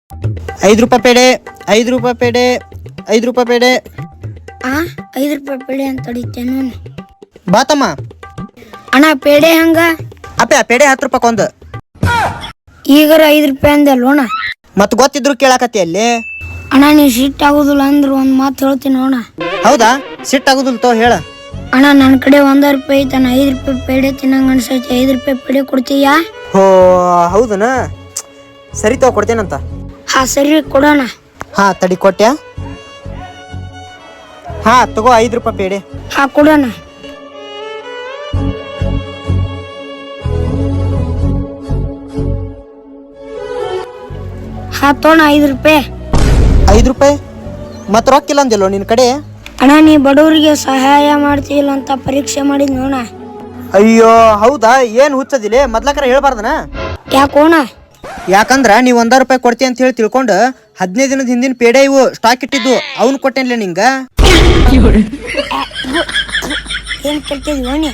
₹5 ಪೇಡೆ, ₹5 ಪೇಡೆ, ₹5 ಪೇಡೆ. 5 ರೂಪಾಯಿ ಪೇಡೆ ಅಂತ ಅಡಿತೇನು ಬಾತಮ್ಮ. ಅಣ್ಣ ಪೇಡೆ ಹಂಗ ಅಪ್ಪ ಪೇಡೆ ₹10 ಒಂದು. ಈಗರ 5 ರೂಪಾಯಿ ಅಂದಲ್ವಣ. ಮತ್ ಗೊತ್ತಿದ್ರು ಕೇಳಾಕತ್ತಿ ಅಲ್ಲಿ. ಅಣ್ಣ ನೀ ಸಿಟ್ ಆಗುದಿಲ್ಲ ಅಂದ್ರೆ ಒಂದ್ ಮಾತು ಹೇಳ್ತೀನಿ ಅಣ್ಣ. ಹೌದಾ, ಸಿಟ್ಟಾಗುದಿಲ್ಲ ತೋ ಹೇಳ. ಅಣ್ಣ ನನ್ನ ಕಡೆ 1 ರೂಪಾಯಿ ಐತಣ್ಣ. 5 ರೂಪಾಯಿ ಪೇಡೆ ತಿನ್ನಂಗ ಅನ್ಸೈತಿ. 5 ರೂಪಾಯಿ ಪೇಡೆ ಕೊಡ್ತೀಯಾ? ಹೋ ಹೌದನ, ಸರಿ ತಗೋ ಕೊಡ್ತೇನಂತ. ಹಾ ಸರಿ ಕೊಡೋಣ. ಹಾ ತಡಿ ಕೊಟ್ಟ್ಯಾ. ಹಾ ತಗೋ ₹5 ಪೇಡೆ. ಹಾ ಕೊಡೋಣ. ಹಾ ತೋಣ ₹5. ₹5 ಮತ್ ರೊಕ್ಕಿಲ್ಲ ಅಂದಿಲ್ಲೋ ನಿನ್ ಕಡೆ? ಅಣ್ಣ ನೀ ಬಡವರಿಗೆ ಸಹಾಯ ಮಾಡ್ತಿಲ್ಲ ಅಂತ ಪರೀಕ್ಷೆ ಮಾಡಿದ್ ನೋಣ. ಅಯ್ಯೋ ಹೌದಾ, ಏನ್ ಹುಚ್ಚದಿಲ್ಲ, ಮೊದ್ಲಕರ ಹೇಳ್ಬಾರ್ದನ? ಯಾಕೋಣ? ಯಾಕಂದ್ರ ನೀವ್ ₹1 ಕೊಡ್ತಿ ಅಂತ ಹೇಳಿ ತಿಳ್ಕೊಂಡು 15 ದಿನದ ಹಿಂದಿನ ಪೇಡೆ ಇವು ಸ್ಟಾಕ್ ಇಟ್ಟಿದ್ದು ಅವ್ನು ಕೊಟ್ಟೇನ್ಲೆ ನಿಂಗ. ಏನ್ ಕೇಳ್ತಿದ್ವಿ